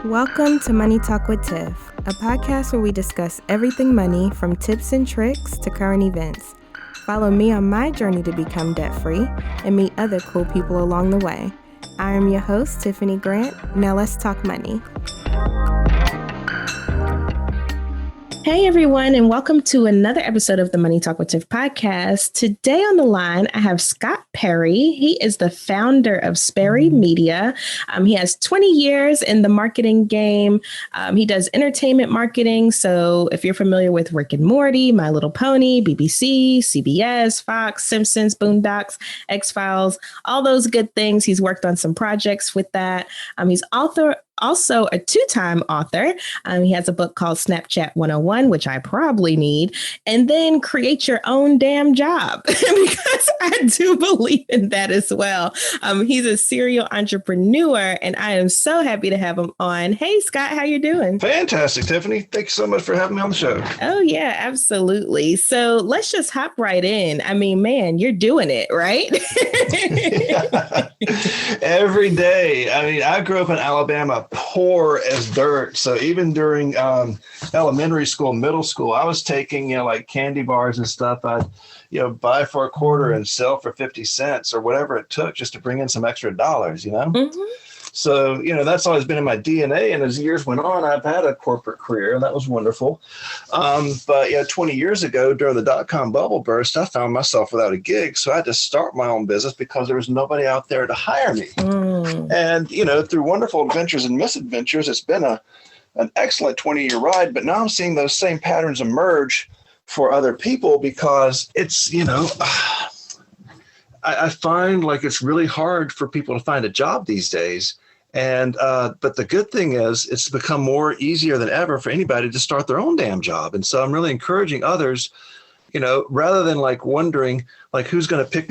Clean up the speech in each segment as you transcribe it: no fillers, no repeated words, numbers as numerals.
Welcome to Money Talk with Tiff, a podcast where we discuss everything money from tips and tricks to current events. Follow me on my journey to become debt-free and meet other cool people along the way. I am your host, Tiffany Grant. Now let's talk money. Hey everyone, and welcome to another episode of the Money Talk with Tiff podcast. Today on the line, I have Scott Perry. He is the founder of Sperry Media. He has 20 years in the marketing game. He does entertainment marketing. So if you're familiar with Rick and Morty, My Little Pony, BBC, CBS, Fox, Simpsons, Boondocks, X-Files, all those good things. He's worked on some projects with that. He's also a two-time author. He has a book called Snapchat 101, which I probably need, and then Create Your Own Damn Job, because I do believe in that as well. He's a serial entrepreneur, and I am so happy to have him on. Hey, Scott, how you doing? Fantastic, Tiffany. Thanks so much for having me on the show. Oh, yeah, absolutely. So let's just hop right in. I mean, man, you're doing it, right? Every day. I mean, I grew up in Alabama, poor as dirt. So even during elementary school, middle school, I was taking, like candy bars and stuff. I'd, buy for a quarter and sell for 50 cents or whatever it took just to bring in some extra dollars, Mm-hmm. So, that's always been in my DNA. And as years went on, I've had a corporate career, and that was wonderful. But 20 years ago, during the dot-com bubble burst, I found myself without a gig. So I had to start my own business because there was nobody out there to hire me. And, through wonderful adventures and misadventures, it's been an excellent 20-year ride. But now I'm seeing those same patterns emerge for other people because it's, I find like it's really hard for people to find a job these days. And but the good thing is it's become more easier than ever for anybody to start their own damn job. And so I'm really encouraging others, rather than like wondering like who's going to pick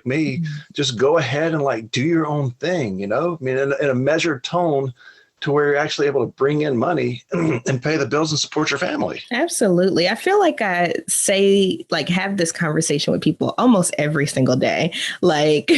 me, just go ahead and like do your own thing, I mean, in a measured tone, to where you're actually able to bring in money and pay the bills and support your family. Absolutely. I feel like I have this conversation with people almost every single day. Like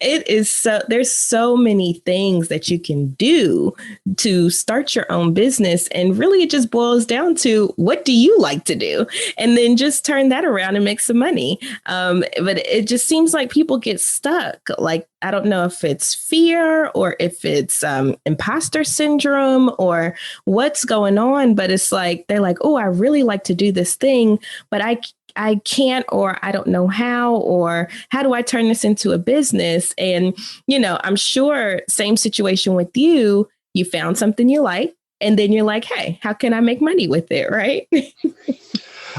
there's so many things that you can do to start your own business. And really it just boils down to what do you like to do? And then just turn that around and make some money. But it just seems like people get stuck. Like, I don't know if it's fear or if it's imposter syndrome or what's going on, but it's like, they're like, oh, I really like to do this thing, but I can't, or I don't know how, or how do I turn this into a business? And, I'm sure same situation with you, you found something you like, and then you're like, hey, how can I make money with it? Right.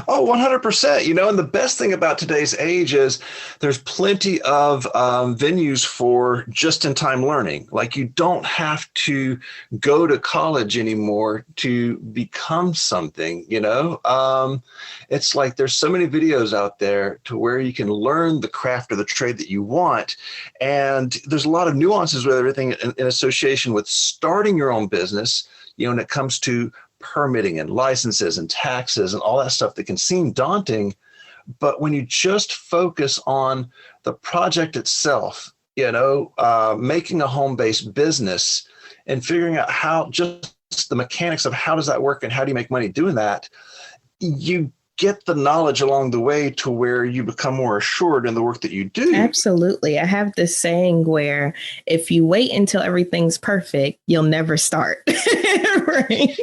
Oh, 100%. And the best thing about today's age is there's plenty of venues for just-in-time learning. Like you don't have to go to college anymore to become something, It's like there's so many videos out there to where you can learn the craft or the trade that you want. And there's a lot of nuances with everything in association with starting your own business, when it comes to permitting and licenses and taxes and all that stuff that can seem daunting. But when you just focus on the project itself, making a home-based business and figuring out how just the mechanics of how does that work and how do you make money doing that, you get the knowledge along the way to where you become more assured in the work that you do. Absolutely. I have this saying where if you wait until everything's perfect, you'll never start. Right?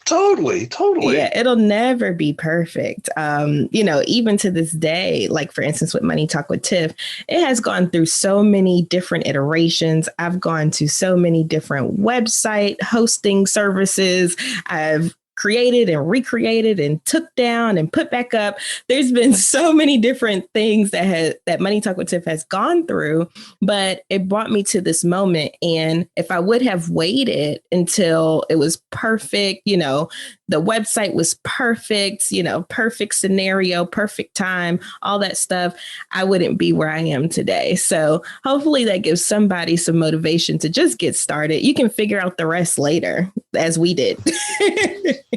Totally. Yeah, it'll never be perfect. Even to this day, like for instance, with Money Talk with Tiff, it has gone through so many different iterations. I've gone to so many different website hosting services. I've created and recreated and took down and put back up. There's been so many different things that Money Talk with Tiff has gone through, but it brought me to this moment. And if I would have waited until it was perfect, the website was perfect, perfect scenario, perfect time, all that stuff, I wouldn't be where I am today. So hopefully that gives somebody some motivation to just get started. You can figure out the rest later, as we did.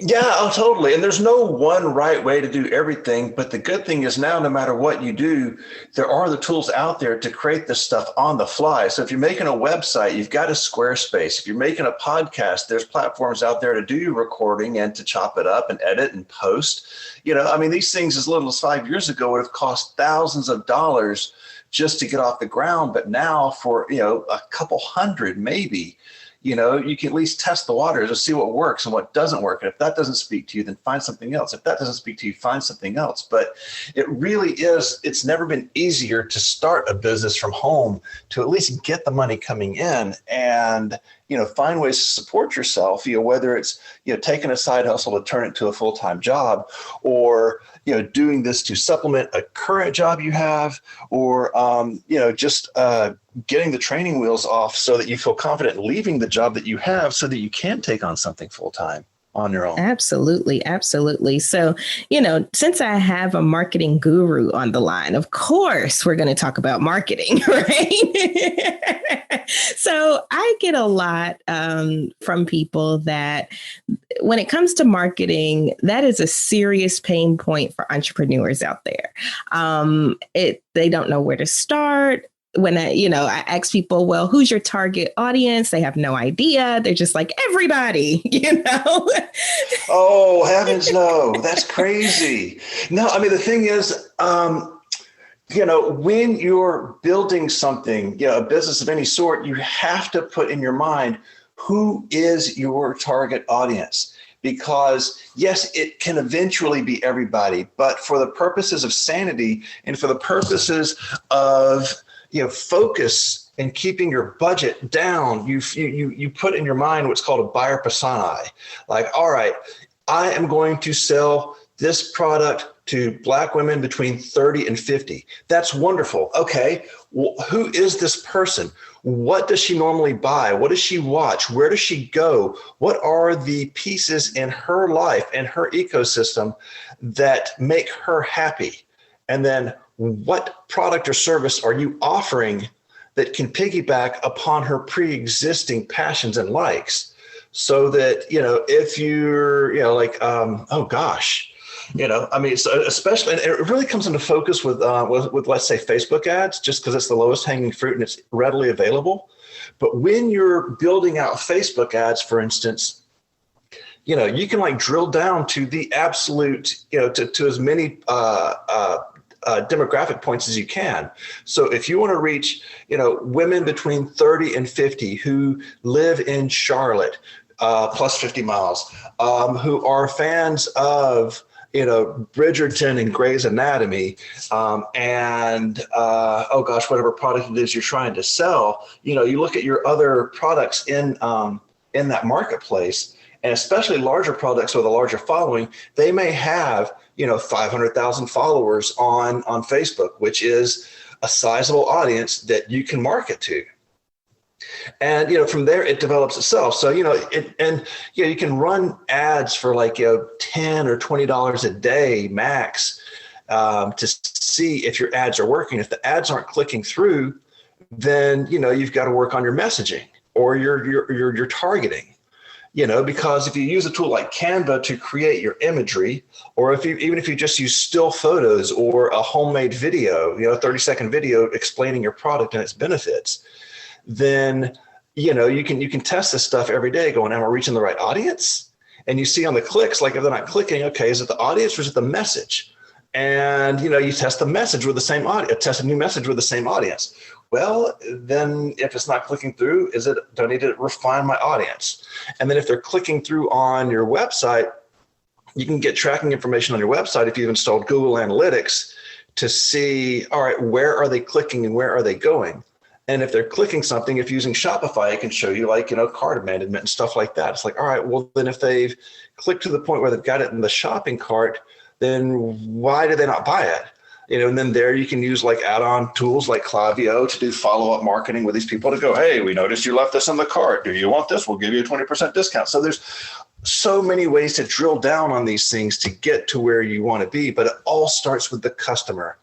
Yeah, oh, totally. And there's no one right way to do everything. But the good thing is now, no matter what you do, there are the tools out there to create this stuff on the fly. So if you're making a website, you've got a Squarespace. If you're making a podcast, there's platforms out there to do your recording and to chop it up and edit and post. I mean, these things as little as 5 years ago would have cost thousands of dollars just to get off the ground. But now for, a couple hundred, maybe, you can at least test the waters to see what works and what doesn't work. And if that doesn't speak to you, then find something else. If that doesn't speak to you, find something else. But it really is, it's never been easier to start a business from home, to at least get the money coming in and, find ways to support yourself, whether it's, taking a side hustle to turn it to a full-time job, or, doing this to supplement a current job you have, or, just getting the training wheels off so that you feel confident leaving the job that you have so that you can take on something full-time on your own. Absolutely. Absolutely. So, since I have a marketing guru on the line, of course, we're going to talk about marketing, right? So I get a lot from people that when it comes to marketing, that is a serious pain point for entrepreneurs out there. They don't know where to start. When I ask people, well, who's your target audience? They have no idea. They're just like, everybody, Oh, heavens no. That's crazy. No, I mean, the thing is, when you're building something, a business of any sort, you have to put in your mind, who is your target audience? Because yes, it can eventually be everybody, but for the purposes of sanity and for the purposes of focus and keeping your budget down, you put in your mind what's called a buyer personae. Like, all right, I am going to sell this product to Black women between 30 and 50. That's wonderful. Okay, well, who is this person? What does she normally buy? What does she watch? Where does she go? What are the pieces in her life and her ecosystem that make her happy? And then what product or service are you offering that can piggyback upon her pre-existing passions and likes? So that, if you're, oh gosh, so especially, and it really comes into focus with let's say Facebook ads, just because it's the lowest hanging fruit and it's readily available. But when you're building out Facebook ads, for instance, you can drill down to the absolute, to as many demographic points as you can. So if you want to reach, women between 30 and 50 who live in Charlotte, plus 50 miles, who are fans of, Bridgerton and Grey's Anatomy, and whatever product it is you're trying to sell, you look at your other products in that marketplace, and especially larger products with a larger following, they may have 500,000 followers on Facebook, which is a sizable audience that you can market to. And, from there, it develops itself. So, you can run ads for $10 or $20 a day max to see if your ads are working. If the ads aren't clicking through, then, you've got to work on your messaging or your targeting. Because if you use a tool like Canva to create your imagery, or even if you just use still photos or a homemade video, a 30-second video explaining your product and its benefits, then, you can test this stuff every day going, am I reaching the right audience? And you see on the clicks, if they're not clicking, okay, is it the audience or is it the message? And, you test the message with the same audience, test a new message with the same audience. Well, then if it's not clicking through, do I need to refine my audience? And then if they're clicking through on your website, you can get tracking information on your website if you've installed Google Analytics to see, all right, where are they clicking and where are they going? And if they're clicking something, if using Shopify, it can show you cart abandonment and stuff like that. It's like, all right, well, then if they've clicked to the point where they've got it in the shopping cart, then why do they not buy it? And then there you can use add-on tools like Klaviyo to do follow-up marketing with these people to go, hey, we noticed you left this in the cart. Do you want this? We'll give you a 20% discount. So there's so many ways to drill down on these things to get to where you want to be, but it all starts with the customer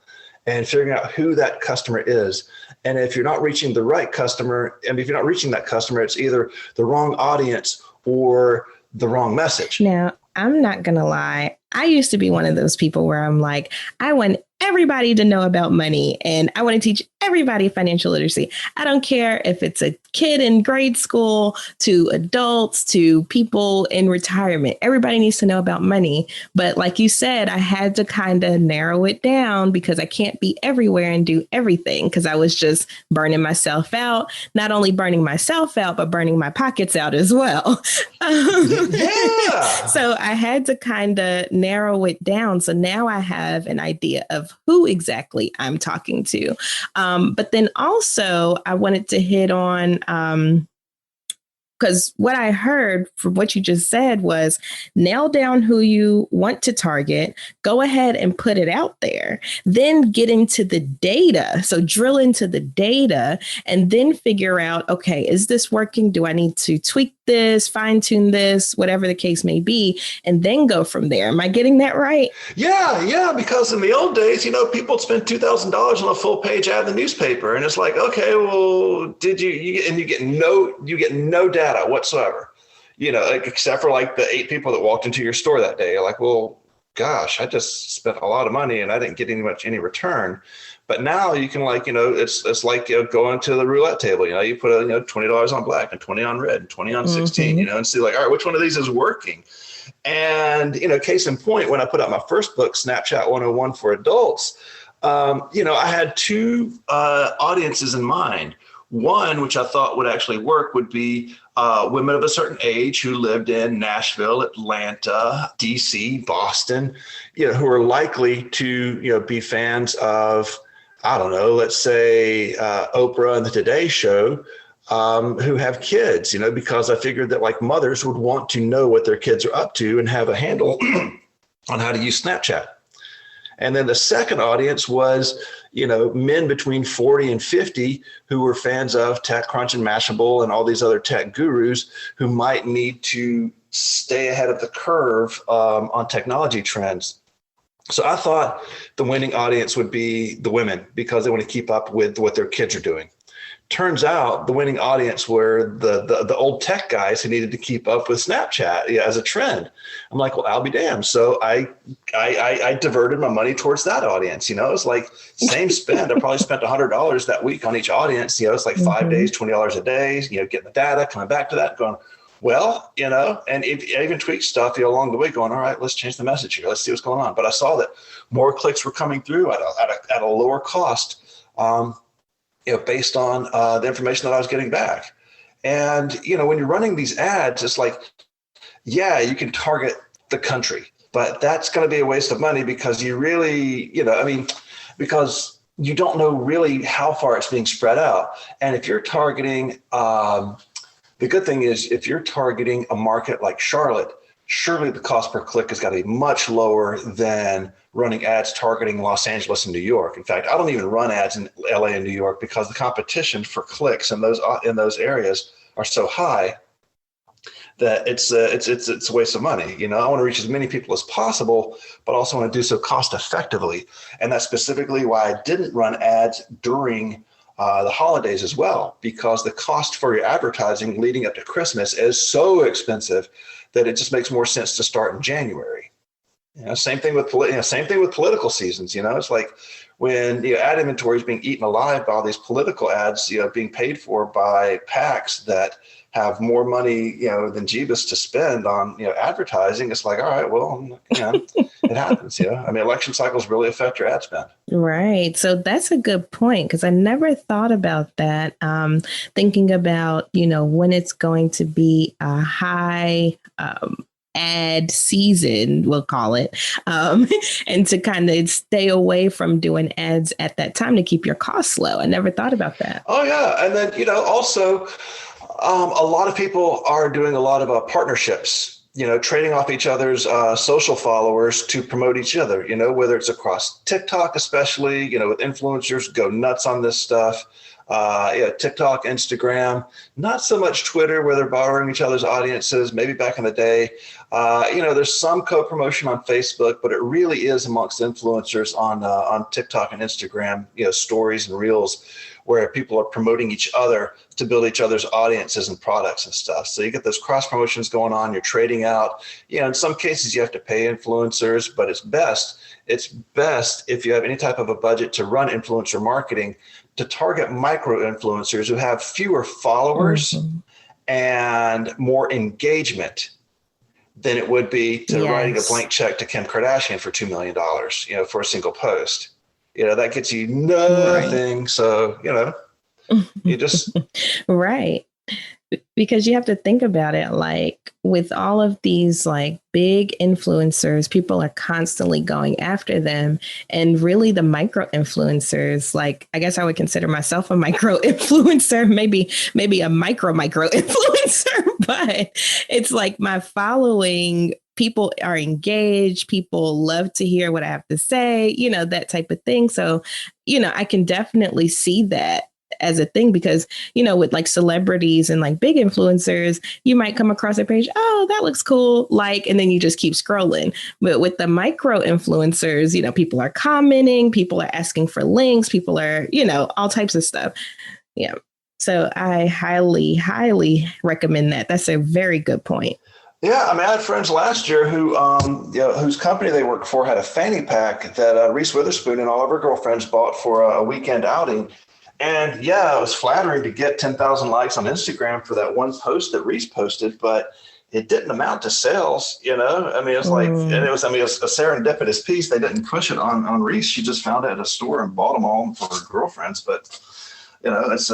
and figuring out who that customer is. And if you're not reaching the right customer, and if you're not reaching that customer, it's either the wrong audience or the wrong message. Now, I'm not going to lie. I used to be one of those people where I'm like, I want everybody to know about money and I want to teach everybody financial literacy. I don't care if it's a kid in grade school to adults to people in retirement. Everybody needs to know about money. But like you said, I had to kind of narrow it down because I can't be everywhere and do everything because I was just burning myself out, not only burning myself out, but burning my pockets out as well. Yeah. So I had to kind of narrow it down. So now I have an idea of who exactly I'm talking to. But then also, I wanted to hit on because what I heard from what you just said was nail down who you want to target, go ahead and put it out there, then get into the data. So drill into the data and then figure out, okay, is this working? Do I need to tweak this, fine tune this, whatever the case may be, and then go from there? Am I getting that right? Yeah, because in the old days, people would spend $2,000 on a full page ad in the newspaper, and it's like, okay, well, did you get no data whatsoever, except for like the 8 people that walked into your store that day. You're like, well, gosh, I just spent a lot of money and I didn't get any return. But now you can it's like going to the roulette table. You put $20 on black and 20 on red and 20 on 16. And see like, all right, which one of these is working? And case in point, when I put out my first book, Snapchat 101 for Adults, I had 2 audiences in mind. One, which I thought would actually work, would be women of a certain age who lived in Nashville, Atlanta, DC, Boston, who are likely to be fans of, I don't know, let's say Oprah and the Today Show, who have kids, because I figured that like mothers would want to know what their kids are up to and have a handle on how to use Snapchat. And then the second audience was, men between 40 and 50 who were fans of TechCrunch and Mashable and all these other tech gurus who might need to stay ahead of the curve on technology trends. So I thought the winning audience would be the women because they want to keep up with what their kids are doing. Turns out the winning audience were the old tech guys who needed to keep up with Snapchat as a trend. I'm like, well, I'll be damned. So I diverted my money towards that audience. It's like same spend. I probably spent $100 that week on each audience. It's like 5 days, $20 a day. Getting the data, coming back to that, going, well, and I even tweaked stuff along the way, going, all right, let's change the message here. Let's see what's going on. But I saw that more clicks were coming through at a lower cost. Based on the information that I was getting back. And, when you're running these ads, it's like, yeah, you can target the country, but that's going to be a waste of money because you really, because you don't know really how far it's being spread out. And if you're targeting, the good thing is if you're targeting a market like Charlotte, surely the cost per click has got to be much lower than running ads targeting Los Angeles and New York. In fact, I don't even run ads in LA and New York because the competition for clicks in those areas are so high that it's a waste of money. I want to reach as many people as possible, but also want to do so cost effectively. And that's specifically why I didn't run ads during the holidays as well, because the cost for your advertising leading up to Christmas is so expensive that it just makes more sense to start in January. Same thing with political seasons. It's like when ad inventory is being eaten alive by all these political ads, being paid for by PACs that have more money, than Jeebus to spend on advertising. It's like, all right, well, it happens. Election cycles really affect your ad spend. Right. So that's a good point because I never thought about that. Thinking about when it's going to be a high ad season, we'll call it, and to kind of stay away from doing ads at that time to keep your costs low. I never thought about that. Oh, yeah. And then, also, a lot of people are doing a lot of partnerships, trading off each other's social followers to promote each other, whether it's across TikTok, especially, with influencers go nuts on this stuff. TikTok, Instagram, not so much Twitter where they're borrowing each other's audiences, maybe back in the day. There's some co-promotion on Facebook, but it really is amongst influencers on TikTok and Instagram, stories and reels where people are promoting each other to build each other's audiences and products and stuff. So you get those cross promotions going on, you're trading out. In some cases you have to pay influencers, but it's best if you have any type of a budget to run influencer marketing to target micro influencers who have fewer followers and more engagement than it would be to writing a blank check to Kim Kardashian for $2 million, for a single post. That gets you nothing. Right. So, you just. Right. Because you have to think about it, like with all of these like big influencers, people are constantly going after them. And really the micro influencers, like I guess I would consider myself a micro influencer, maybe a micro influencer, but it's like my following, people are engaged, people love to hear what I have to say, that type of thing. So, I can definitely see that as a thing because, with like celebrities and like big influencers, you might come across a page, oh, that looks cool. Like, and then you just keep scrolling. But with the micro influencers, people are commenting, people are asking for links, people are, all types of stuff. Yeah. So I highly, highly recommend that. That's a very good point. Yeah, I had friends last year who, whose company they worked for had a fanny pack that Reese Witherspoon and all of her girlfriends bought for a weekend outing. And yeah, it was flattering to get 10,000 likes on Instagram for that one post that Reese posted, but it didn't amount to sales, it was like, and it was a serendipitous piece. They didn't push it on Reese. She just found it at a store and bought them all for her girlfriends. But, it's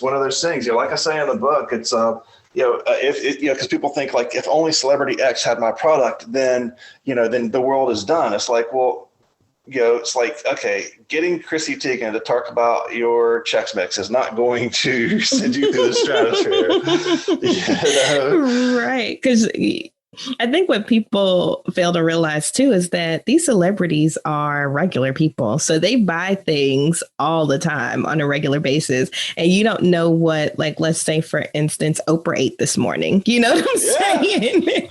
one of those things, like I say in the book, it's, because people think like, if only celebrity X had my product, then the world is done. It's like, well, it's like, okay, getting Chrissy Teigen to talk about your Chex Mix is not going to send you through the stratosphere. Right. Because I think what people fail to realize, too, is that these celebrities are regular people. So they buy things all the time on a regular basis. And you don't know what, like, let's say, for instance, Oprah ate this morning. You know what I'm saying?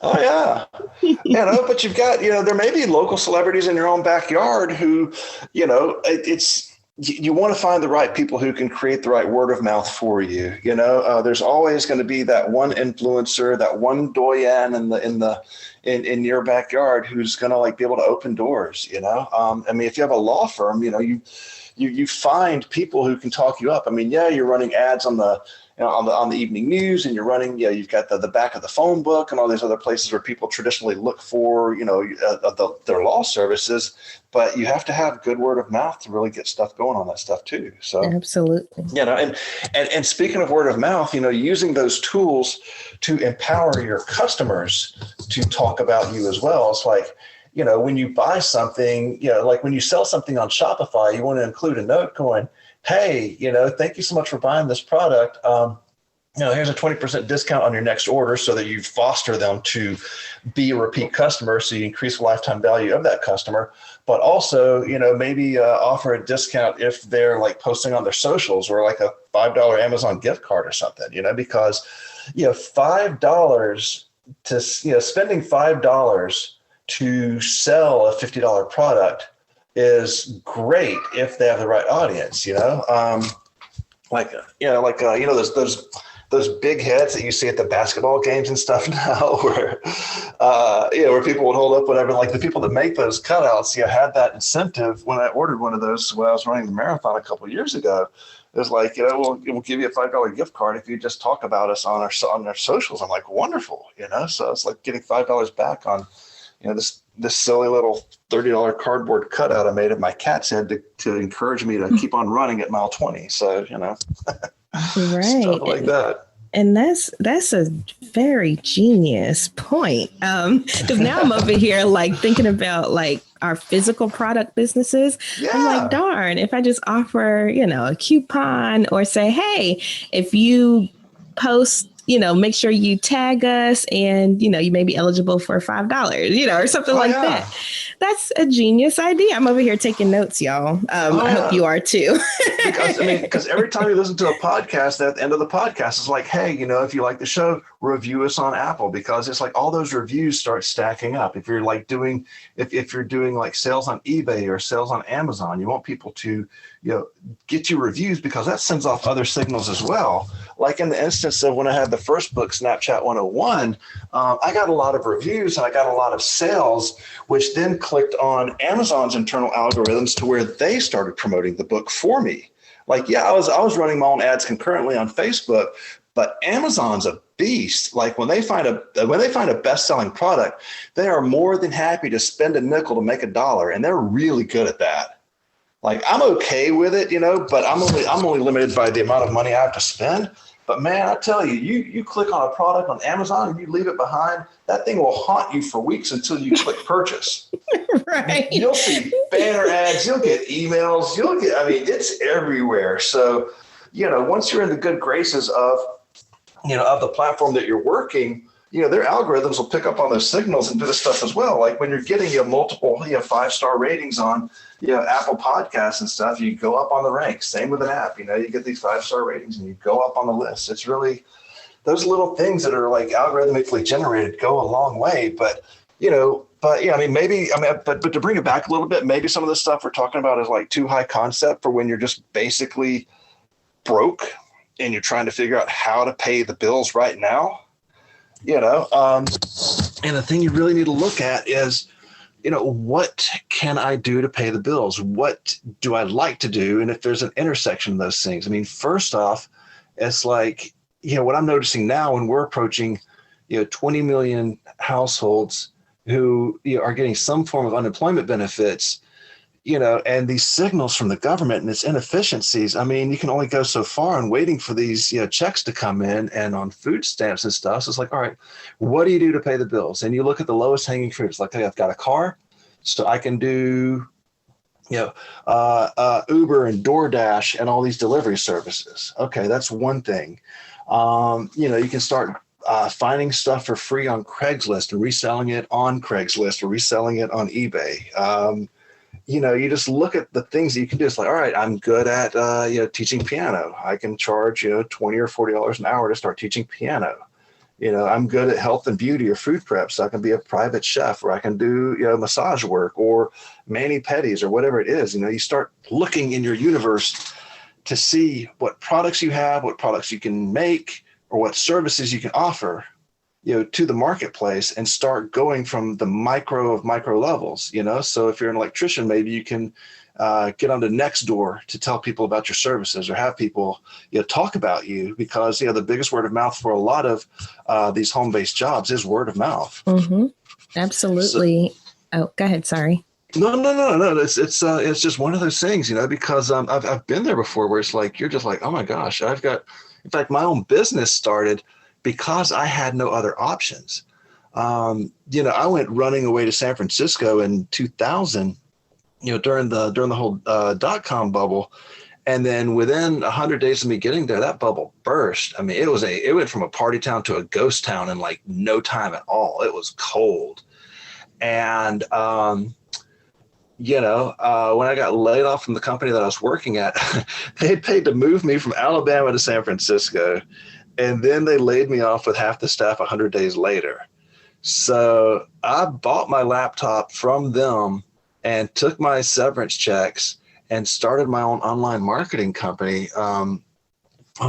Oh, yeah. But you've got, there may be local celebrities in your own backyard who, you want to find the right people who can create the right word of mouth for you. There's always going to be that one influencer, that one doyen in your backyard who's going to like be able to open doors. If you have a law firm, you find people who can talk you up. You're running ads on the on the evening news, and you're running, you've got the back of the phone book and all these other places where people traditionally look for, their law services, but you have to have good word of mouth to really get stuff going on that stuff too. So absolutely. And speaking of word of mouth, using those tools to empower your customers to talk about you as well. It's like, when you buy something, like when you sell something on Shopify, you want to include a note going, hey, thank you so much for buying this product. Here's a 20% discount on your next order so that you foster them to be a repeat customer. So you increase the lifetime value of that customer, but also, maybe offer a discount if they're like posting on their socials or like a $5 Amazon gift card or something, because, $5 to, spending $5 to sell a $50 product is great if they have the right audience, those big heads that you see at the basketball games and stuff now where people would hold up whatever, like the people that make those cutouts, had that incentive when I ordered one of those when I was running the marathon a couple of years ago. It was like, we'll give you a $5 gift card if you just talk about us on our socials. I'm like, wonderful, so it's like getting $5 back on, this silly little $30 cardboard cutout I made of my cat's head to encourage me to keep on running at mile 20. So, right. Stuff like that. And that's a very genius point. Because now I'm over here like thinking about like our physical product businesses. Yeah. I'm like, darn, if I just offer, a coupon or say, hey, if you post, make sure you tag us and, you may be eligible for $5, or something like that. That's a genius idea. I'm over here taking notes, y'all. I hope you are too. because every time you listen to a podcast, at the end of the podcast, it's like, hey, if you like the show, review us on Apple, because it's like all those reviews start stacking up. If you're like if you're doing like sales on eBay or sales on Amazon, you want people to, get you reviews, because that sends off other signals as well. Like in the instance of when I had the first book, Snapchat 101, I got a lot of reviews and I got a lot of sales, which then clicked on Amazon's internal algorithms to where they started promoting the book for me. Like, I was running my own ads concurrently on Facebook, but Amazon's a beast. Like when they find a best-selling product, they are more than happy to spend a nickel to make a dollar, and they're really good at that. Like I'm okay with it, but I'm only limited by the amount of money I have to spend. But man, I tell you, you click on a product on Amazon and you leave it behind, that thing will haunt you for weeks until you click purchase. Right. You'll see banner ads, you'll get emails, it's everywhere. So, once you're in the good graces of the platform that you're working, their algorithms will pick up on those signals and do this stuff as well. Like when you're getting multiple 5-star ratings on Apple Podcasts and stuff, you go up on the ranks. Same with an app, you get these 5-star ratings and you go up on the list. It's really those little things that are like algorithmically generated go a long way. But but to bring it back a little bit, maybe some of the stuff we're talking about is like too high concept for when you're just basically broke and you're trying to figure out how to pay the bills right now. And the thing you really need to look at is, what can I do to pay the bills? What do I like to do? And if there's an intersection of those things, first off, it's like, what I'm noticing now when we're approaching, 20 million households who are getting some form of unemployment benefits, and these signals from the government and its inefficiencies. You can only go so far in waiting for these, checks to come in and on food stamps and stuff. So it's like, all right, what do you do to pay the bills? And you look at the lowest hanging fruit. It's like, hey, I've got a car, so I can do, Uber and DoorDash and all these delivery services. Okay, that's one thing. You can start finding stuff for free on Craigslist and reselling it on Craigslist or reselling it on eBay. You just look at the things that you can do. It's like, all right, I'm good at, teaching piano. I can charge, $20 or $40 an hour to start teaching piano. I'm good at health and beauty or food prep. So I can be a private chef, or I can do, massage work or mani-pedis or whatever it is. You start looking in your universe to see what products you have, what products you can make, or what services you can offer, to the marketplace, and start going from the micro of micro levels, So if you're an electrician, maybe you can get onto Nextdoor to tell people about your services, or have people, talk about you, because, the biggest word of mouth for a lot of these home-based jobs is word of mouth. Mm-hmm. Absolutely. Oh, go ahead. Sorry. No. It's just one of those things, because I've been there before, where it's like, you're just like, oh my gosh, in fact, my own business started because I had no other options. I went running away to San Francisco in 2000, during the whole .com bubble. And then within 100 days of me getting there, that bubble burst. It went from a party town to a ghost town in like no time at all. It was cold. And, when I got laid off from the company that I was working at, they had paid to move me from Alabama to San Francisco. And then they laid me off with half the staff 100 days later. So I bought my laptop from them and took my severance checks and started my own online marketing company on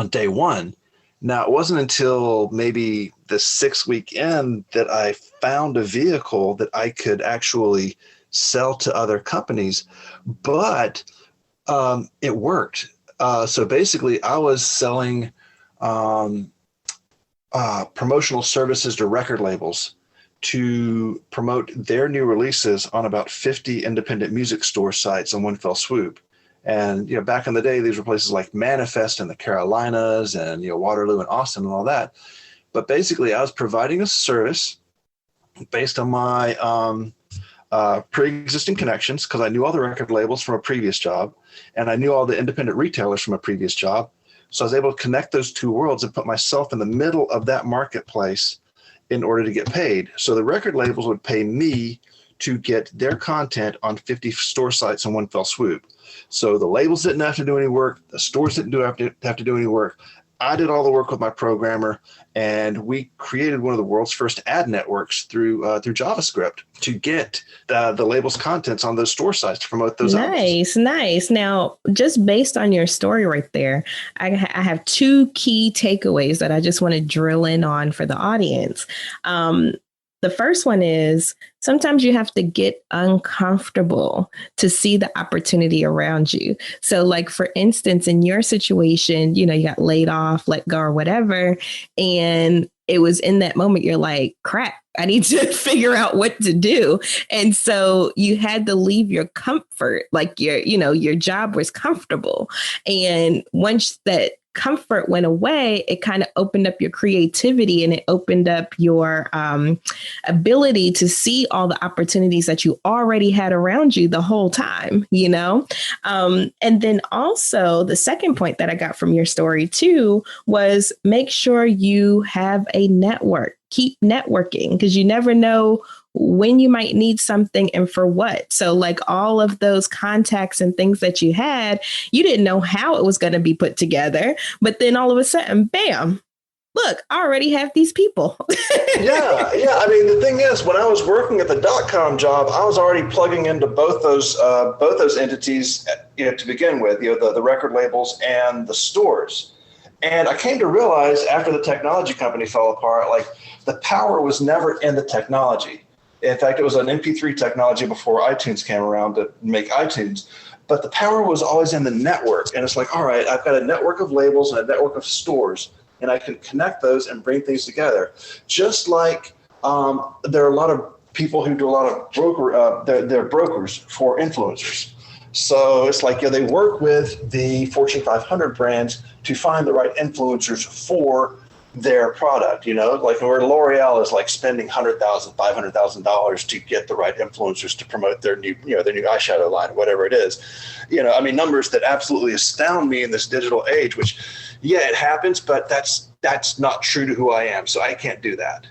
day one. Now, it wasn't until maybe the 6th week in that I found a vehicle that I could actually sell to other companies, but it worked. So basically, I was selling promotional services to record labels to promote their new releases on about 50 independent music store sites in one fell swoop. And, back in the day, these were places like Manifest in the Carolinas and, Waterloo and Austin and all that. But basically, I was providing a service based on my pre-existing connections, because I knew all the record labels from a previous job, and I knew all the independent retailers from a previous job. So I was able to connect those two worlds and put myself in the middle of that marketplace in order to get paid. So the record labels would pay me to get their content on 50 store sites in one fell swoop. So the labels didn't have to do any work. The stores didn't have to do any work. I did all the work with my programmer, and we created one of the world's first ad networks through JavaScript to get the label's contents on those store sites to promote those albums. Nice, nice. Now, just based on your story right there, I have two key takeaways that I just want to drill in on for the audience. The first one is sometimes you have to get uncomfortable to see the opportunity around you. So, like, for instance, in your situation, you got laid off, let go, or whatever. And it was in that moment you're like, crap, I need to figure out what to do. And so you had to leave your comfort, like your job was comfortable. And once that comfort went away, it kind of opened up your creativity and it opened up your ability to see all the opportunities that you already had around you the whole time. And then also the second point that I got from your story too was make sure you have a network. Keep networking because you never know when you might need something and for what. So like all of those contacts and things that you had, you didn't know how it was going to be put together. But then all of a sudden, bam, look, I already have these people. Yeah. I mean, the thing is, when I was working at the .com job, I was already plugging into both those entities, to begin with, the record labels and the stores. And I came to realize after the technology company fell apart, like the power was never in the technology. In fact, it was an MP3 technology before iTunes came around to make iTunes. But the power was always in the network. And it's like, all right, I've got a network of labels and a network of stores, and I can connect those and bring things together. Just like there are a lot of people who do a lot of they're brokers for influencers. So it's like they work with the Fortune 500 brands to find the right influencers for their product, like where L'Oreal is like spending $100,000, $500,000 to get the right influencers to promote their new eyeshadow line, whatever it is. I mean, numbers that absolutely astound me in this digital age, which, yeah, it happens, but that's not true to who I am. So I can't do that,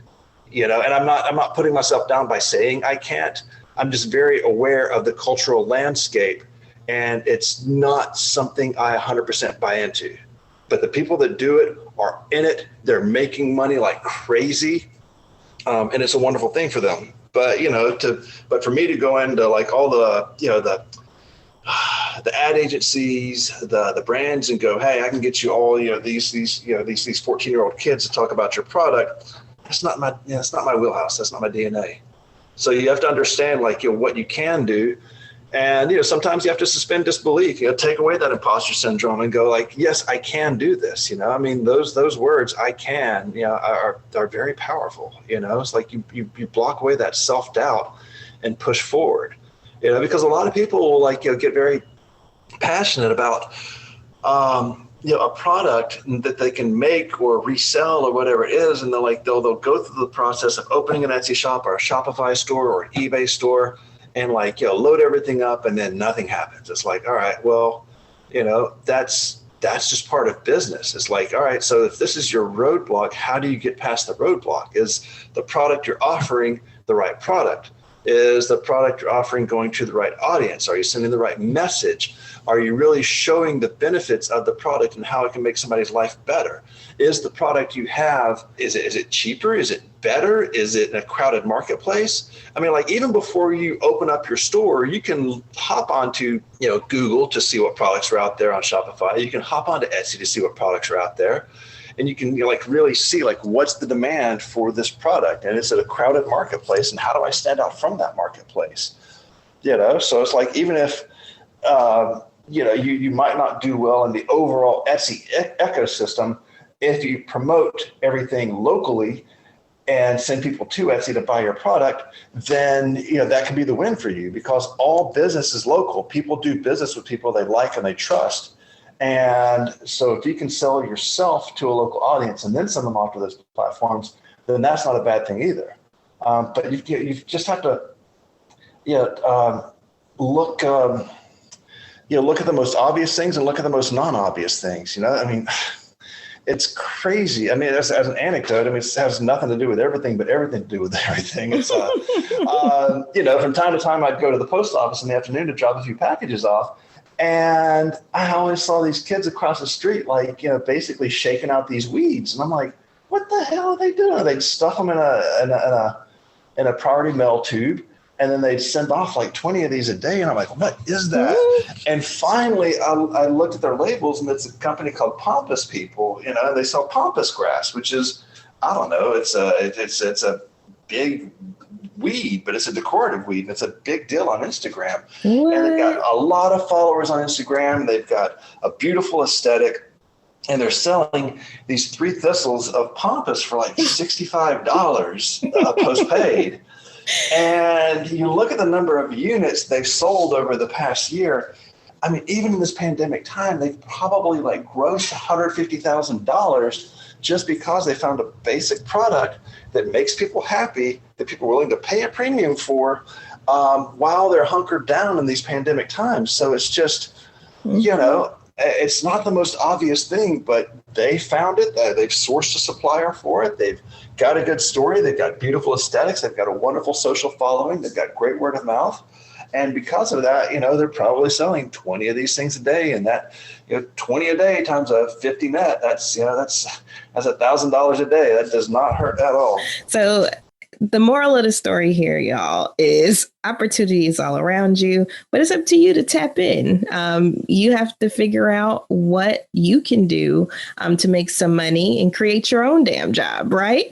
and I'm not putting myself down by saying I can't. I'm just very aware of the cultural landscape, and it's not something I 100% buy into. But the people that do it are in it. They're making money like crazy, and it's a wonderful thing for them. But but for me to go into like all the the ad agencies, the brands, and go, hey, I can get you all these 14-year-old kids to talk about your product. That's not my wheelhouse. That's not my DNA. So you have to understand what you can do. And, sometimes you have to suspend disbelief, take away that imposter syndrome and go like, yes, I can do this. I mean, those words, I can, are very powerful. It's like you block away that self-doubt and push forward, because a lot of people will get very passionate about, a product that they can make or resell or whatever it is. And they'll go through the process of opening an Etsy shop or a Shopify store or an eBay store, and load everything up, and then nothing happens. It's like, all right, well, that's just part of business. It's like, all right, so if this is your roadblock, how do you get past the roadblock? Is the product you're offering the right product? Is the product you're offering going to the right audience? Are you sending the right message? Are you really showing the benefits of the product and how it can make somebody's life better? Is the product you have, is it cheaper? Is it better? Is it in a crowded marketplace? I mean, even before you open up your store, you can hop onto, Google to see what products are out there on Shopify. You can hop onto Etsy to see what products are out there. And you can really see what's the demand for this product, and it's at a crowded marketplace, and how do I stand out from that marketplace? So it's like, even if you might not do well in the overall Etsy ecosystem, if you promote everything locally and send people to Etsy to buy your product, then that can be the win for you, because all business is local. People do business with people they like and they trust. And so if you can sell yourself to a local audience and then send them off to those platforms, then that's not a bad thing either. But you just have to look at the most obvious things and look at the most non-obvious things. I mean, it's crazy. I mean, as an anecdote, it has nothing to do with everything, but everything to do with everything. It's from time to time, I'd go to the post office in the afternoon to drop a few packages off. And I always saw these kids across the street, like, basically shaking out these weeds. And I'm like, what the hell are they doing? They'd stuff them in a priority mail tube, and then they'd send off like 20 of these a day. And I'm like, what is that? And finally, I looked at their labels, and it's a company called Pampas People. They sell pampas grass, which is, I don't know, it's a big weed, but it's a decorative weed, and it's a big deal on Instagram. What? And they've got a lot of followers on Instagram. They've got a beautiful aesthetic, and they're selling these 3 thistles of pampas for like $65 postpaid. And you look at the number of units they've sold over the past year. I mean, even in this pandemic time, they've probably like grossed $150,000 just because they found a basic product that makes people happy, that people are willing to pay a premium for, while they're hunkered down in these pandemic times. So it's just, it's not the most obvious thing, but they found it. They've sourced a supplier for it. They've got a good story. They've got beautiful aesthetics. They've got a wonderful social following. They've got great word of mouth. And because of that, they're probably selling 20 of these things a day. And that, 20 a day times a 50 net, that's $1,000 a day. That does not hurt at all. So the moral of the story here, y'all, is opportunity is all around you, but it's up to you to tap in. You have to figure out what you can do to make some money and create your own damn job, right?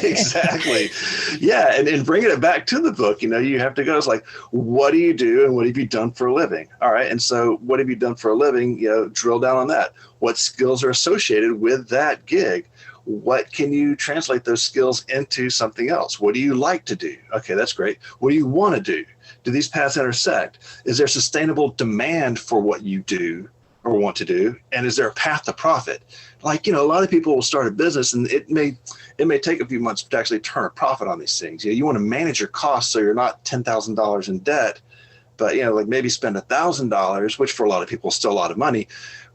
Exactly. Yeah. And bringing it back to the book, you have to go, it's like, what do you do and what have you done for a living? All right. And so what have you done for a living? Drill down on that. What skills are associated with that gig? What can you translate those skills into something else? What do you like to do? Okay, that's great. What do you want to do? Do these paths intersect? Is there sustainable demand for what you do or want to do? And is there a path to profit? Like, a lot of people will start a business, and it may take a few months to actually turn a profit on these things. You want to manage your costs so you're not $10,000 in debt, but like maybe spend $1,000, which for a lot of people is still a lot of money.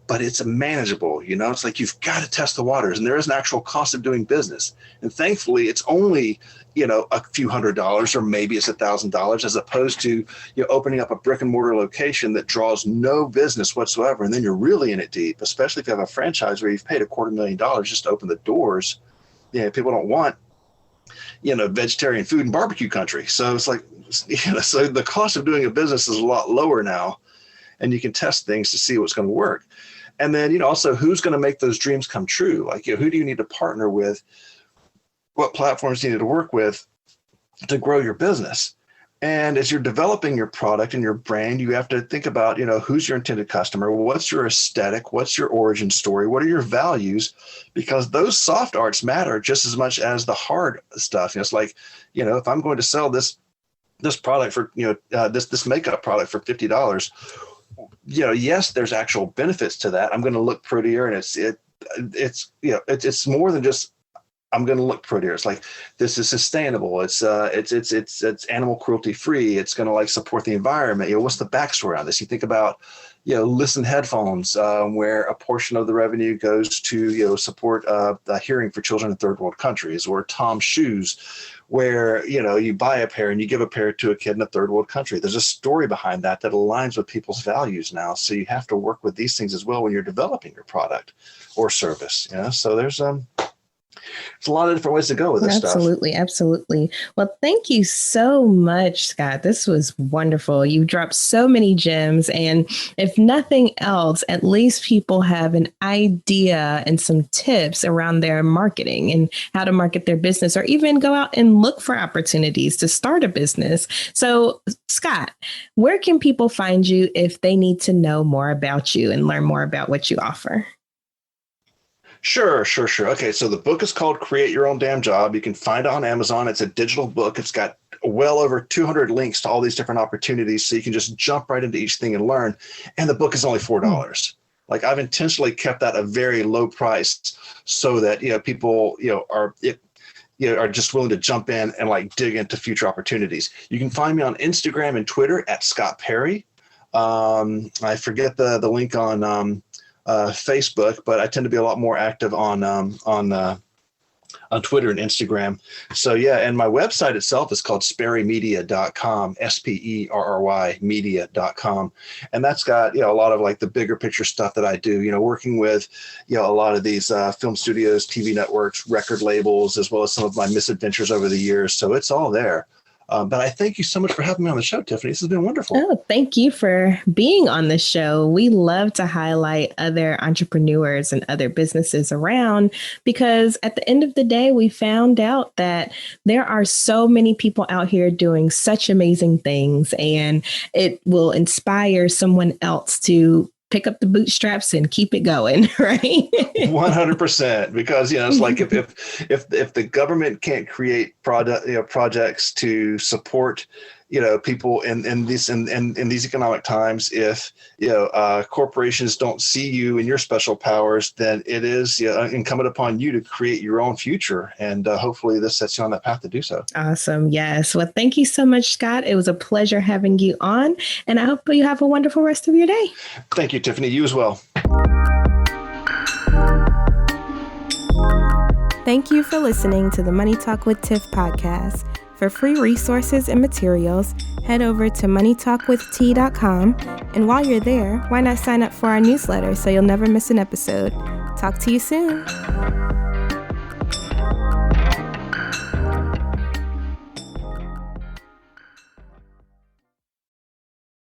But it's manageable, it's like you've got to test the waters, and there is an actual cost of doing business. And thankfully, it's only, a few $100s, or maybe it's $1,000, as opposed to opening up a brick and mortar location that draws no business whatsoever. And then you're really in it deep, especially if you have a franchise where you've paid $250,000 just to open the doors. People don't want, vegetarian food in barbecue country. So it's like, so the cost of doing a business is a lot lower now, and you can test things to see what's going to work. And then, also who's going to make those dreams come true? Like, who do you need to partner with? What platforms do you need to work with to grow your business? And as you're developing your product and your brand, you have to think about, who's your intended customer? What's your aesthetic? What's your origin story? What are your values? Because those soft arts matter just as much as the hard stuff. It's like, if I'm going to sell this product for, this makeup product for $50, yes, there's actual benefits to that. I'm going to look prettier, and it's more than just I'm going to look prettier. It's like, this is sustainable. It's animal cruelty free. It's going to support the environment. What's the backstory on this? You think about, Listen headphones, where a portion of the revenue goes to, support the hearing for children in third world countries, or Tom shoes, where, you buy a pair and you give a pair to a kid in a third world country. There's a story behind that aligns with people's values now. So you have to work with these things as well when you're developing your product or service. So there's a lot of different ways to go with this stuff. Absolutely. Well, thank you so much, Scott. This was wonderful. You dropped so many gems. And if nothing else, at least people have an idea and some tips around their marketing and how to market their business, or even go out and look for opportunities to start a business. So, Scott, where can people find you if they need to know more about you and learn more about what you offer? Sure. Okay, so the book is called Create Your Own Damn Job. You can find it on Amazon. It's a digital book. It's got well over 200 links to all these different opportunities, so you can just jump right into each thing and learn. And the book is only $4. Like, I've intentionally kept that a very low price so that people are just willing to jump in and dig into future opportunities. You can find me on Instagram and Twitter at Scott Perry. I forget the link on Facebook, but I tend to be a lot more active on on Twitter and Instagram. So yeah, and my website itself is called sperrymedia.com, SPERRY media.com. And that's got, a lot of like the bigger picture stuff that I do, working with, a lot of these film studios, TV networks, record labels, as well as some of my misadventures over the years. So it's all there. But I thank you so much for having me on the show, Tiffany. This has been wonderful. Oh, thank you for being on the show. We love to highlight other entrepreneurs and other businesses around, because at the end of the day, we found out that there are so many people out here doing such amazing things, and it will inspire someone else to pick up the bootstraps and keep it going, right? 100%, because it's like if the government can't create projects to support people in these economic times, if corporations don't see you and your special powers, then it is incumbent upon you to create your own future, and hopefully this sets you on that path to do so. Awesome. Yes. Well, thank you so much, Scott. It was a pleasure having you on, and I hope you have a wonderful rest of your day. Thank you, Tiffany. You as well. Thank you for listening to the Money Talk with Tiff podcast. For free resources and materials, head over to moneytalkwitht.com. And while you're there, why not sign up for our newsletter so you'll never miss an episode? Talk to you soon.